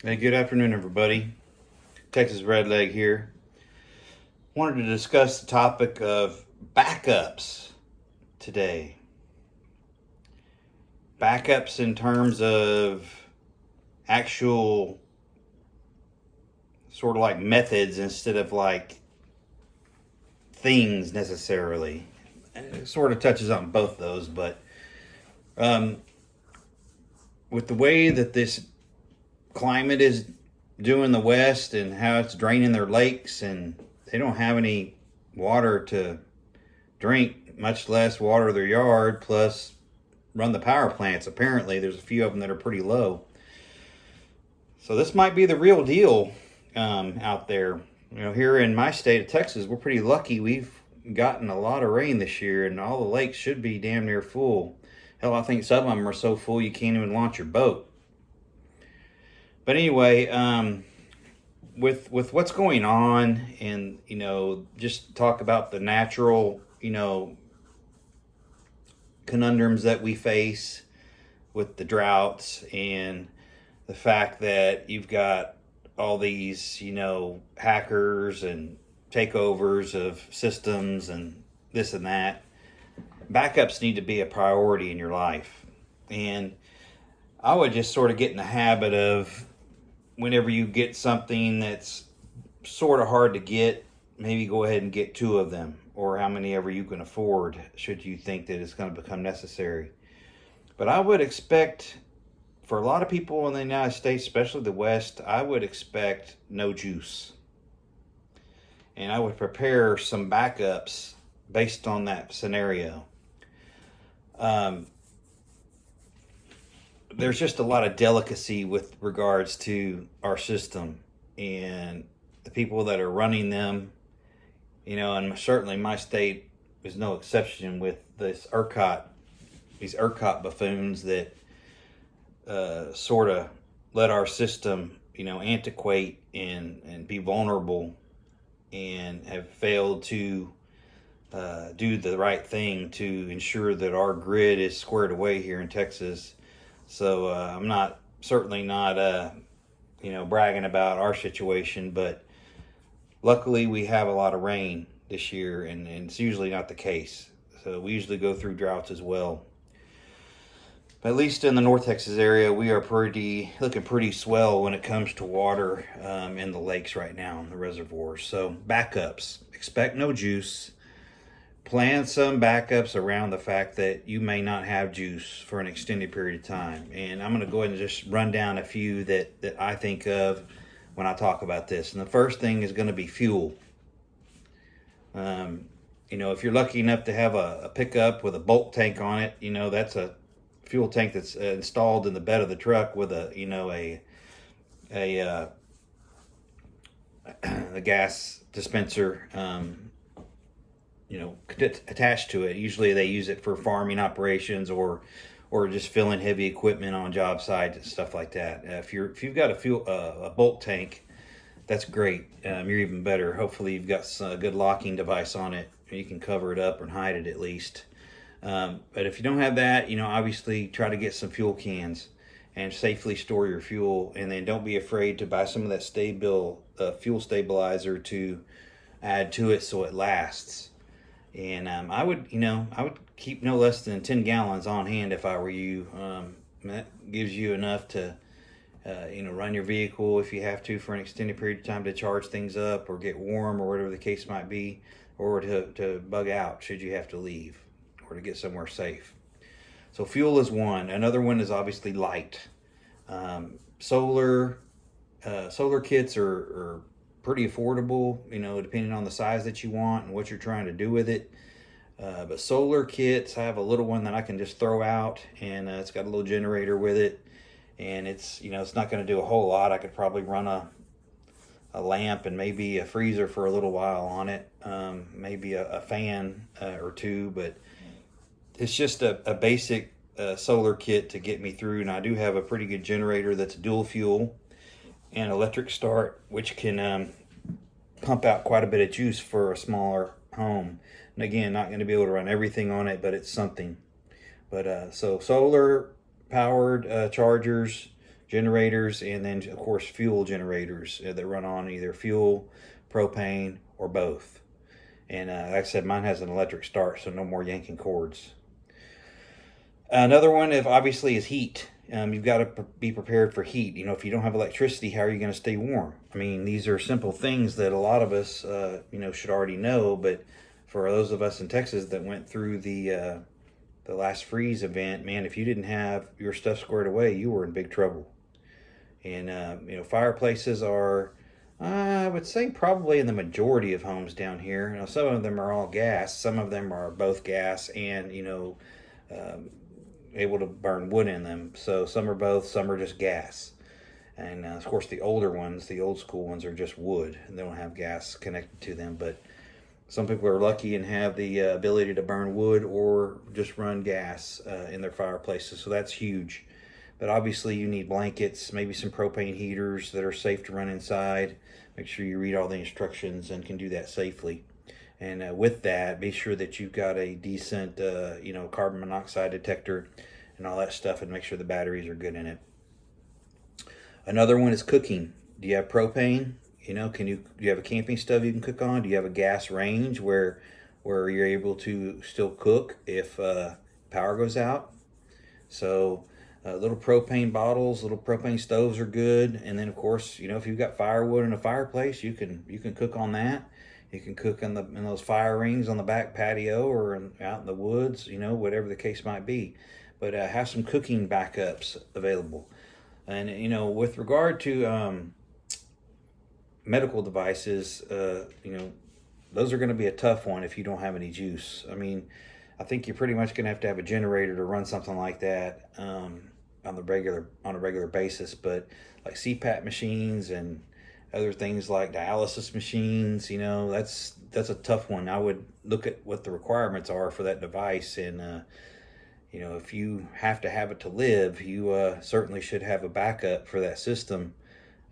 Hey, good afternoon, everybody. Texas Redleg here. Wanted to discuss the topic of backups today. Backups in terms of actual sort of like methods instead of like things necessarily. It sort of touches on both those, but um, with the way that this climate is doing the West and how it's draining their lakes, and they don't have any water to drink, much less water their yard, plus run the power plants. Apparently, there's a few of them that are pretty low. So this might be the real deal out there. Here in my state of Texas, we're pretty lucky. We've gotten a lot of rain this year, and all the lakes should be damn near full. Hell, I think some of them are so full you can't even launch your boat. But anyway, with what's going on, and just talk about the natural, conundrums that we face with the droughts, and the fact that you've got all these, hackers and takeovers of systems and this and that. Backups need to be a priority in your life. And I would just sort of get in the habit of, whenever you get something that's sort of hard to get, maybe go ahead and get two of them, or how many ever you can afford, should you think that it's going to become necessary. But I would expect, for a lot of people in the United States, especially the West, I would expect no juice. And I would prepare some backups based on that scenario. There's just a lot of delicacy with regards to our system and the people that are running them, and certainly my state is no exception with these ERCOT buffoons that sort of let our system, antiquate and be vulnerable, and have failed to do the right thing to ensure that our grid is squared away here in Texas. So I'm certainly not bragging about our situation, but luckily we have a lot of rain this year, and it's usually not the case. So we usually go through droughts as well. But at least in the North Texas area, we are looking pretty swell when it comes to water in the lakes right now, in the reservoirs. So backups, expect no juice. Plan some backups around the fact that you may not have juice for an extended period of time. And I'm going to go ahead and just run down a few that I think of when I talk about this. And the first thing is going to be fuel. If you're lucky enough to have a pickup with a bulk tank on it, that's a fuel tank that's installed in the bed of the truck with a gas dispenser attached to it. Usually they use it for farming operations, or just filling heavy equipment on job sites and stuff like that. If you've got a bulk tank, that's great. You're even better. Hopefully you've got a good locking device on it. You can cover it up and hide it at least. But if you don't have that, obviously try to get some fuel cans and safely store your fuel. And then don't be afraid to buy some of that fuel stabilizer to add to it so it lasts. And I would keep no less than 10 gallons on hand if I were you. That gives you enough to, run your vehicle if you have to for an extended period of time, to charge things up or get warm or whatever the case might be, or to bug out should you have to leave or to get somewhere safe. So fuel is one. Another one is obviously light. Solar kits are pretty affordable, depending on the size that you want and what you're trying to do with it. But solar kits, I have a little one that I can just throw out, and it's got a little generator with it, and it's not going to do a whole lot. I could probably run a lamp and maybe a freezer for a little while on it, maybe a fan or two, but it's just a basic solar kit to get me through. And I do have a pretty good generator that's dual fuel and electric start, which can pump out quite a bit of juice for a smaller home. And again, not going to be able to run everything on it, but it's something. But so solar powered chargers, generators, and then of course fuel generators that run on either fuel, propane, or both. And like I said, mine has an electric start, so no more yanking cords. Another one, if obviously, is heat. You've got to be prepared for heat. You know, if you don't have electricity, how are you going to stay warm? I mean, these are simple things that a lot of us, should already know. But for those of us in Texas that went through the last freeze event, man, if you didn't have your stuff squared away, you were in big trouble. And fireplaces are, I would say, probably in the majority of homes down here. You know, some of them are all gas. Some of them are both gas and able to burn wood in them. So some are both, some are just gas. And of course the older ones, the old school ones, are just wood and they don't have gas connected to them. But some people are lucky and have the ability to burn wood or just run gas in their fireplaces. So that's huge. But obviously you need blankets, maybe some propane heaters that are safe to run inside. Make sure you read all the instructions and can do that safely. And with that, be sure that you've got a decent, carbon monoxide detector and all that stuff, and make sure the batteries are good in it. Another one is cooking. Do you have propane? Do you have a camping stove you can cook on? Do you have a gas range where you're able to still cook if power goes out? So little propane bottles, little propane stoves are good. And then of course, if you've got firewood in a fireplace, you can cook on that. You can cook in those fire rings on the back patio or out in the woods, whatever the case might be. But have some cooking backups available. And, with regard to medical devices, those are going to be a tough one if you don't have any juice. I mean, I think you're pretty much going to have a generator to run something like that on a regular basis. But like CPAP machines and other things like dialysis machines, that's a tough one. I would look at what the requirements are for that device, and if you have to have it to live, you certainly should have a backup for that system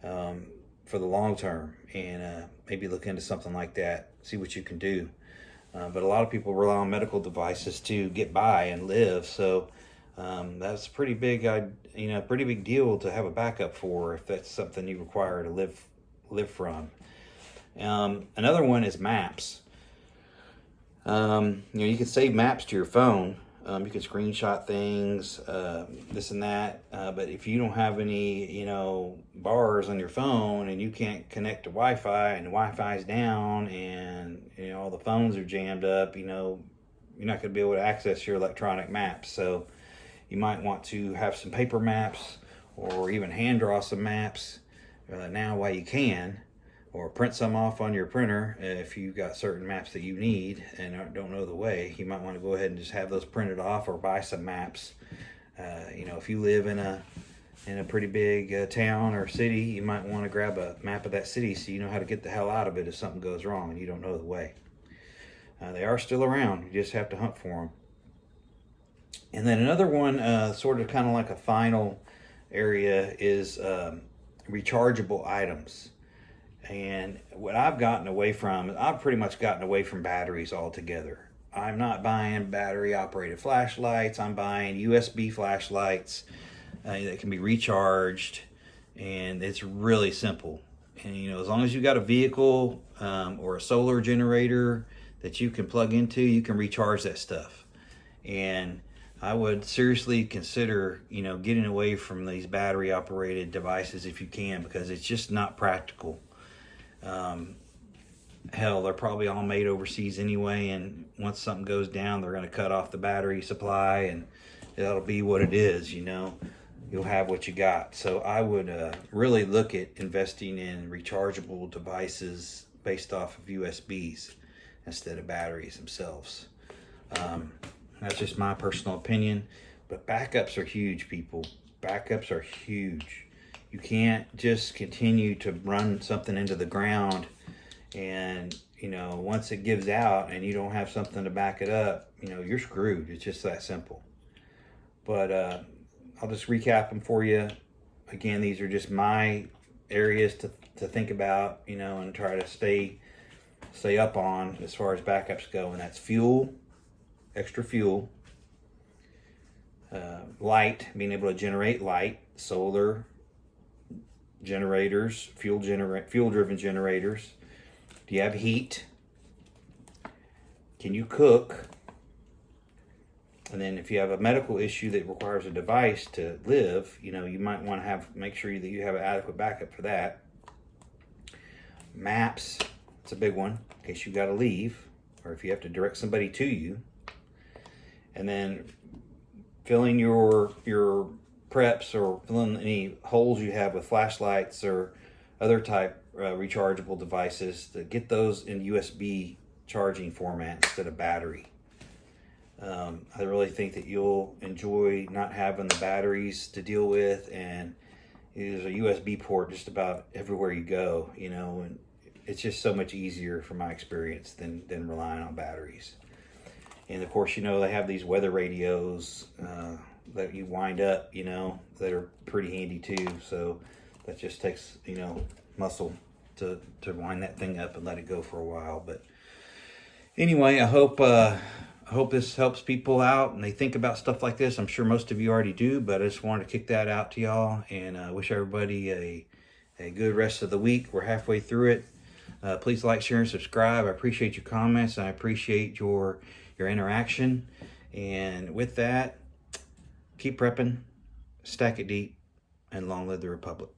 for the long term, and maybe look into something like that, see what you can do. But a lot of people rely on medical devices to get by and live, so that's pretty big deal to have a backup for if that's something you require to live from. Another one is maps. You can save maps to your phone. You can screenshot things, this and that. But if you don't have any, bars on your phone and you can't connect to Wi-Fi and the Wi-Fi's down and, all the phones are jammed up, you're not going to be able to access your electronic maps. So you might want to have some paper maps or even hand draw some maps now while you can, or print some off on your printer if you've got certain maps that you need and don't know the way. You might want to go ahead and just have those printed off or buy some maps. If you live in a pretty big town or city, you might want to grab a map of that city so you know how to get the hell out of it if something goes wrong and you don't know the way. They are still around. You just have to hunt for them. And then another one, sort of kind of like a final area, is rechargeable items. And what I've pretty much gotten away from batteries altogether. I'm not buying battery operated flashlights. I'm buying USB flashlights that can be recharged, and it's really simple. And as long as you've got a vehicle or a solar generator that you can plug into, you can recharge that stuff. And I would seriously consider, getting away from these battery operated devices if you can, because it's just not practical. Hell, they're probably all made overseas anyway, and once something goes down, they're going to cut off the battery supply, and that'll be what it is. You'll have what you got. So I would really look at investing in rechargeable devices based off of USBs instead of batteries themselves. That's just my personal opinion, but backups are huge, people. Backups are huge. You can't just continue to run something into the ground and, once it gives out and you don't have something to back it up, you're screwed. It's just that simple. But I'll just recap them for you. Again, these are just my areas to think about, and try to stay up on as far as backups go. And that's fuel, extra fuel, light, being able to generate light, solar, generators, fuel-driven generators? Do you have heat? Can you cook? And then if you have a medical issue that requires a device to live, you know, you might want to make sure that you have an adequate backup for that. Maps, it's a big one in case you got to leave or if you have to direct somebody to you. And then filling your preps or filling any holes you have with flashlights or other type rechargeable devices, to get those in USB charging format instead of battery. I really think that you'll enjoy not having the batteries to deal with, and there's a USB port just about everywhere you go, you know, and it's just so much easier from my experience than relying on batteries. And of course, you know, they have these weather radios that you wind up, you know, that are pretty handy too. So that just takes, you know, muscle to wind that thing up and let it go for a while. But anyway, I hope this helps people out and they think about stuff like this. I'm sure most of you already do, but I just wanted to kick that out to y'all, and wish everybody a good rest of the week. We're halfway through it. Please like, share, and subscribe. I appreciate your comments. I appreciate your interaction. And with that, keep prepping, stack it deep, and long live the Republic.